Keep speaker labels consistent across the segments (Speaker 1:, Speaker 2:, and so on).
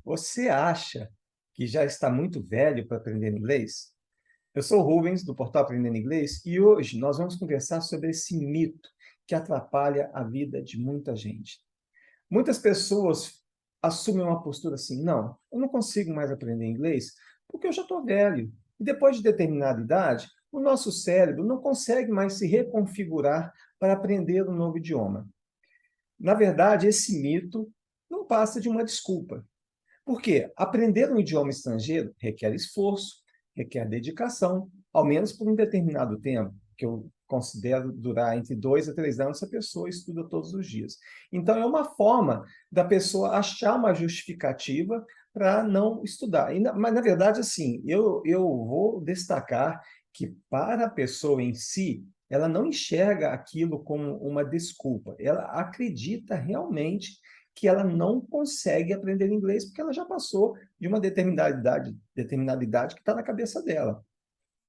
Speaker 1: Você acha que já está muito velho para aprender inglês? Eu sou o Rubens, do portal Aprendendo Inglês, e hoje nós vamos conversar sobre esse mito que atrapalha a vida de muita gente. Muitas pessoas assumem uma postura assim: não, eu não consigo mais aprender inglês porque eu já estou velho. E depois de determinada idade, o nosso cérebro não consegue mais se reconfigurar para aprender um novo idioma. Na verdade, esse mito não passa de uma desculpa. Porque aprender um idioma estrangeiro requer esforço, requer dedicação, ao menos por um determinado tempo, que eu considero durar entre 2 a 3 anos se a pessoa estuda todos os dias. Então, é uma forma da pessoa achar uma justificativa para não estudar. Mas, na verdade, assim, eu vou destacar que para a pessoa em si, ela não enxerga aquilo como uma desculpa. Ela acredita realmente que ela não consegue aprender inglês porque ela já passou de uma determinada idade que está na cabeça dela.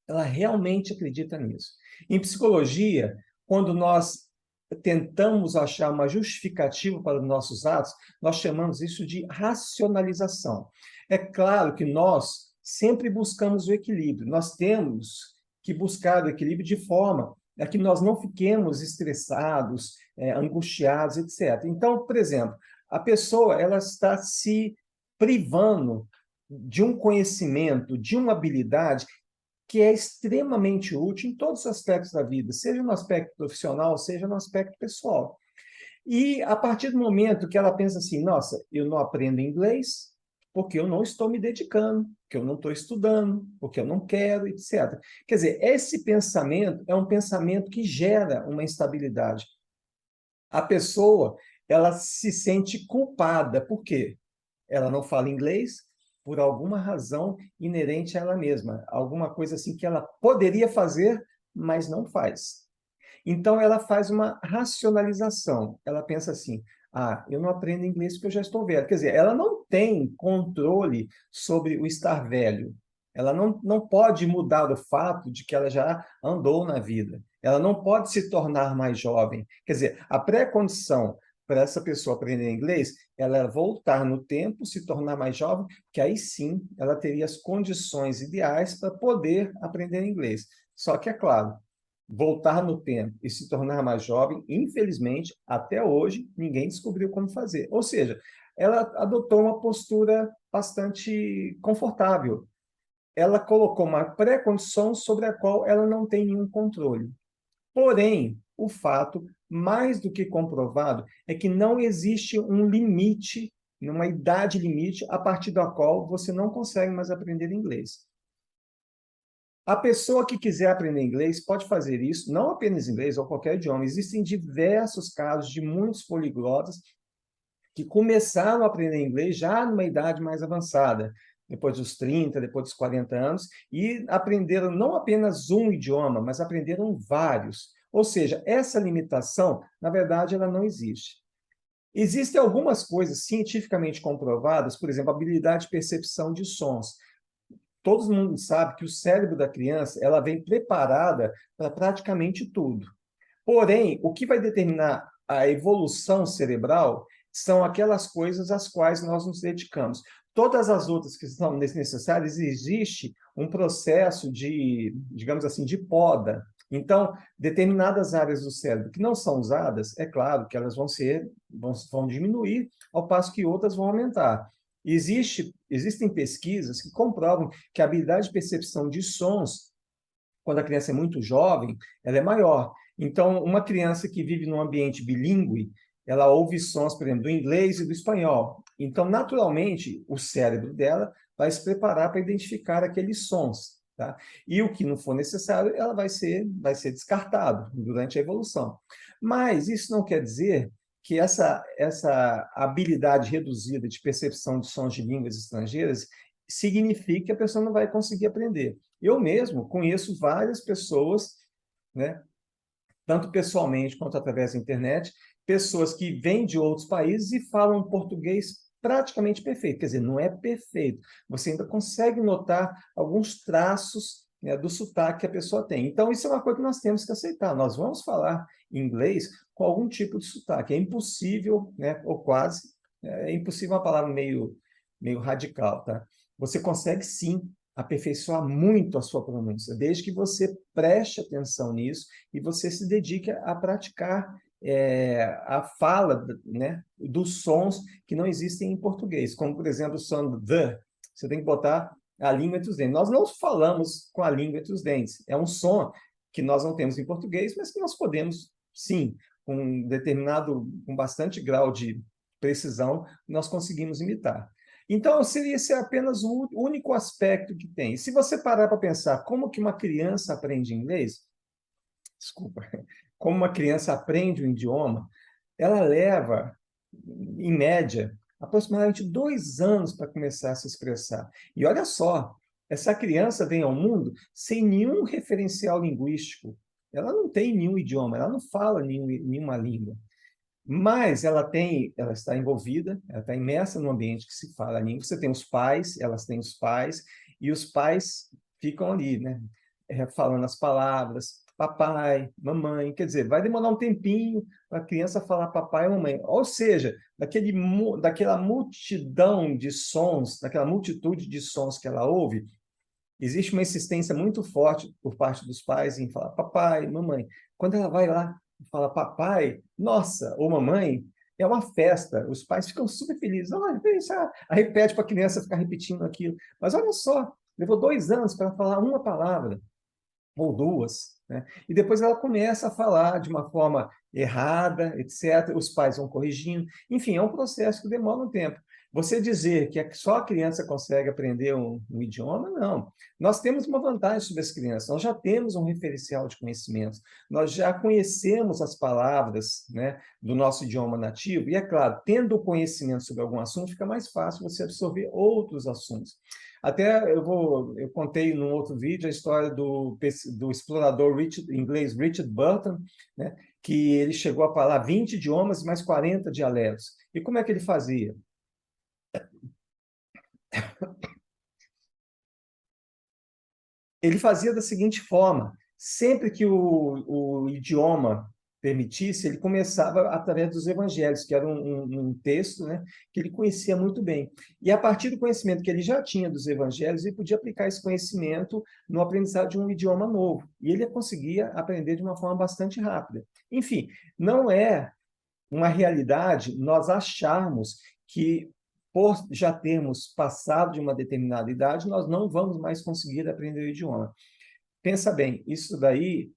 Speaker 1: Ela realmente acredita nisso. Em psicologia, quando nós tentamos achar uma justificativa para os nossos atos, nós chamamos isso de racionalização. É claro que nós sempre buscamos o equilíbrio. Nós temos que buscar o equilíbrio de forma a que nós não fiquemos estressados, angustiados, etc. Então, por exemplo, a pessoa ela está se privando de um conhecimento, de uma habilidade que é extremamente útil em todos os aspectos da vida, seja no aspecto profissional, seja no aspecto pessoal. E a partir do momento que ela pensa assim, nossa, eu não aprendo inglês porque eu não estou me dedicando, porque eu não estou estudando, porque eu não quero, etc. Quer dizer, esse pensamento é um pensamento que gera uma instabilidade. A pessoa, ela se sente culpada. Por quê? Ela não fala inglês por alguma razão inerente a ela mesma, alguma coisa assim que ela poderia fazer, mas não faz. Então ela faz uma racionalização. Ela pensa assim: ah, eu não aprendo inglês porque eu já estou velho. Quer dizer, ela não tem controle sobre o estar velho. Ela não pode mudar o fato de que ela já andou na vida. Ela não pode se tornar mais jovem. Quer dizer, a pré-condição para essa pessoa aprender inglês, ela é voltar no tempo, se tornar mais jovem, que aí sim ela teria as condições ideais para poder aprender inglês. Só que, é claro, voltar no tempo e se tornar mais jovem, infelizmente, até hoje, ninguém descobriu como fazer. Ou seja, ela adotou uma postura bastante confortável. Ela colocou uma pré-condição sobre a qual ela não tem nenhum controle. Porém, o fato, mais do que comprovado, é que não existe um limite, uma idade limite, a partir da qual você não consegue mais aprender inglês. A pessoa que quiser aprender inglês pode fazer isso, não apenas inglês ou qualquer idioma. Existem diversos casos de muitos poliglotas que começaram a aprender inglês já numa idade mais avançada, depois dos 30, depois dos 40 anos, e aprenderam não apenas um idioma, mas aprenderam vários. Ou seja, essa limitação, na verdade, ela não existe. Existem algumas coisas cientificamente comprovadas, por exemplo, a habilidade de percepção de sons. Todo mundo sabe que o cérebro da criança ela vem preparada para praticamente tudo. Porém, o que vai determinar a evolução cerebral são aquelas coisas às quais nós nos dedicamos. Todas as outras que são necessárias, existe um processo de, digamos assim, de poda. Então, determinadas áreas do cérebro que não são usadas, é claro que elas vão diminuir, ao passo que outras vão aumentar. Existem pesquisas que comprovam que a habilidade de percepção de sons, quando a criança é muito jovem, ela é maior. Então, uma criança que vive num ambiente bilíngue, ela ouve sons, por exemplo, do inglês e do espanhol. Então, naturalmente, o cérebro dela vai se preparar para identificar aqueles sons. Tá? E o que não for necessário, ela vai ser descartado durante a evolução. Mas isso não quer dizer que essa habilidade reduzida de percepção de sons de línguas estrangeiras signifique que a pessoa não vai conseguir aprender. Eu mesmo conheço várias pessoas, né, tanto pessoalmente quanto através da internet, pessoas que vêm de outros países e falam português praticamente perfeito. Quer dizer, não é perfeito. Você ainda consegue notar alguns traços, né, do sotaque que a pessoa tem. Então, isso é uma coisa que nós temos que aceitar. Nós vamos falar inglês com algum tipo de sotaque. É impossível, né, ou quase, é impossível uma palavra meio meio radical, tá? Você consegue, sim, aperfeiçoar muito a sua pronúncia, desde que você preste atenção nisso e você se dedique a praticar a fala, né, dos sons que não existem em português, como, por exemplo, o som do the. Você tem que botar a língua entre os dentes. Nós não falamos com a língua entre os dentes. É um som que nós não temos em português, mas que nós podemos, sim, com bastante grau de precisão, nós conseguimos imitar. Então, seria esse apenas o único aspecto que tem. Se você parar para pensar como que uma criança aprende inglês, desculpa, como uma criança aprende o idioma, ela leva, em média, aproximadamente 2 anos para começar a se expressar. E olha só, essa criança vem ao mundo sem nenhum referencial linguístico. Ela não tem nenhum idioma, ela não fala nenhuma língua. Mas ela está envolvida, ela está imersa no ambiente que se fala a língua. Você tem os pais, elas têm os pais, e os pais ficam ali, né? Falando as palavras, papai, mamãe. Quer dizer, vai demorar um tempinho para a criança falar papai e mamãe. Ou seja, daquela multidão de sons, daquela multitude de sons que ela ouve, existe uma insistência muito forte por parte dos pais em falar papai, mamãe. Quando ela vai lá e fala papai, nossa, ou mamãe, é uma festa. Os pais ficam super felizes. Olha, aí pede para a criança ficar repetindo aquilo. Mas olha só, levou 2 anos para falar uma palavra ou duas, né? E depois ela começa a falar de uma forma errada, etc. Os pais vão corrigindo. Enfim, é um processo que demora um tempo. Você dizer que só a criança consegue aprender um idioma, não. Nós temos uma vantagem sobre as crianças, nós já temos um referencial de conhecimentos, nós já conhecemos as palavras, né, do nosso idioma nativo, e é claro, tendo conhecimento sobre algum assunto, fica mais fácil você absorver outros assuntos. Até eu contei num outro vídeo a história do explorador inglês Richard Burton, né, que ele chegou a falar 20 idiomas mais 40 dialetos. E como é que ele fazia? Ele fazia da seguinte forma: sempre que o idioma permitisse, ele começava através dos evangelhos, que era um texto, né, que ele conhecia muito bem. E a partir do conhecimento que ele já tinha dos evangelhos, ele podia aplicar esse conhecimento no aprendizado de um idioma novo. E ele conseguia aprender de uma forma bastante rápida. Enfim, não é uma realidade nós acharmos que, por já termos passado de uma determinada idade, nós não vamos mais conseguir aprender o idioma. Pensa bem, isso daí,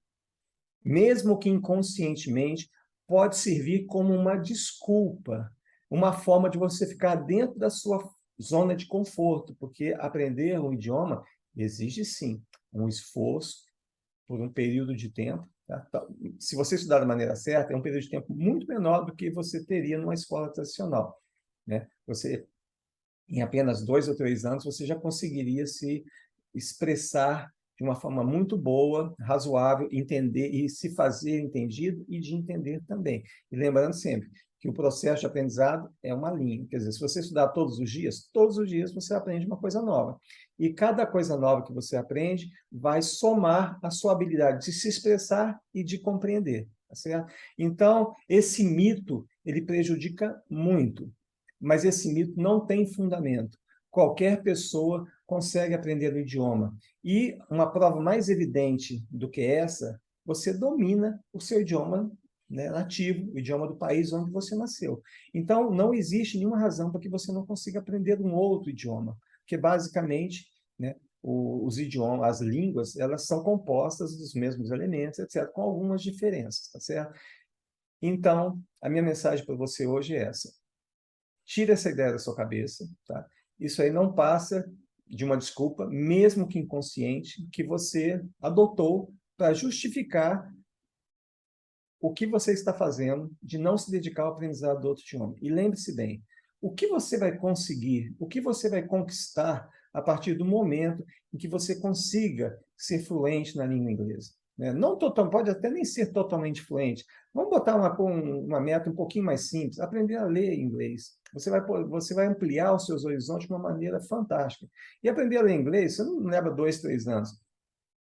Speaker 1: mesmo que inconscientemente, pode servir como uma desculpa, uma forma de você ficar dentro da sua zona de conforto, porque aprender um idioma exige, sim, um esforço por um período de tempo. Tá? Se você estudar da maneira certa, é um período de tempo muito menor do que você teria numa escola tradicional, né? Você, em apenas 2 ou 3 anos, você já conseguiria se expressar de uma forma muito boa, razoável, entender e se fazer entendido e de entender também. E lembrando sempre que o processo de aprendizado é uma linha. Quer dizer, se você estudar todos os dias você aprende uma coisa nova. E cada coisa nova que você aprende vai somar a sua habilidade de se expressar e de compreender. Tá certo? Então, esse mito, ele prejudica muito, mas esse mito não tem fundamento. Qualquer pessoa consegue aprender o idioma. E uma prova mais evidente do que essa, você domina o seu idioma, né, nativo, o idioma do país onde você nasceu. Então, não existe nenhuma razão para que você não consiga aprender um outro idioma, porque basicamente, né, os idiomas, as línguas, elas são compostas dos mesmos elementos, etc., com algumas diferenças, tá certo? Então, a minha mensagem para você hoje é essa: tira essa ideia da sua cabeça, tá? Isso aí não passa de uma desculpa, mesmo que inconsciente, que você adotou para justificar o que você está fazendo de não se dedicar ao aprendizado do outro idioma. E lembre-se bem, o que você vai conseguir, o que você vai conquistar a partir do momento em que você consiga ser fluente na língua inglesa, né? Não pode até nem ser totalmente fluente. Vamos botar uma meta um pouquinho mais simples: aprender a ler inglês. Você vai ampliar os seus horizontes de uma maneira fantástica. E aprender a ler inglês, você não leva 2, 3 anos.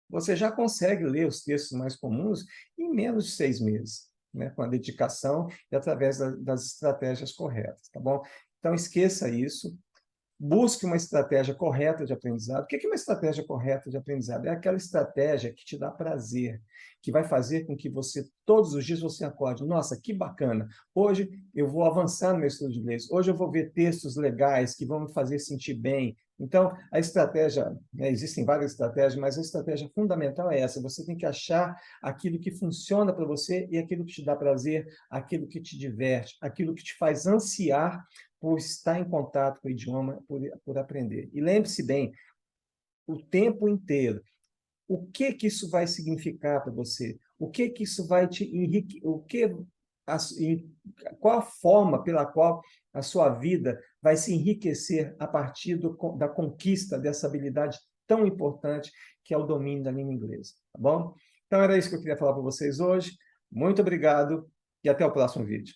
Speaker 1: Você já consegue ler os textos mais comuns em menos de 6 meses, né? Com a dedicação e através das estratégias corretas, tá bom? Então, esqueça isso. Busque uma estratégia correta de aprendizado. O que é uma estratégia correta de aprendizado? É aquela estratégia que te dá prazer, que vai fazer com que você, todos os dias, você acorde. Nossa, que bacana! Hoje eu vou avançar no meu estudo de inglês. Hoje eu vou ver textos legais que vão me fazer sentir bem. Então, a estratégia, né, existem várias estratégias, mas a estratégia fundamental é essa. Você tem que achar aquilo que funciona para você e aquilo que te dá prazer, aquilo que te diverte, aquilo que te faz ansiar por estar em contato com o idioma, por aprender. E lembre-se bem, o tempo inteiro, o que que isso vai significar para você? O que que isso vai te enriquecer? Qual a forma pela qual a sua vida vai se enriquecer a partir da conquista dessa habilidade tão importante que é o domínio da língua inglesa, tá bom? Então era isso que eu queria falar para vocês hoje. Muito obrigado e até o próximo vídeo.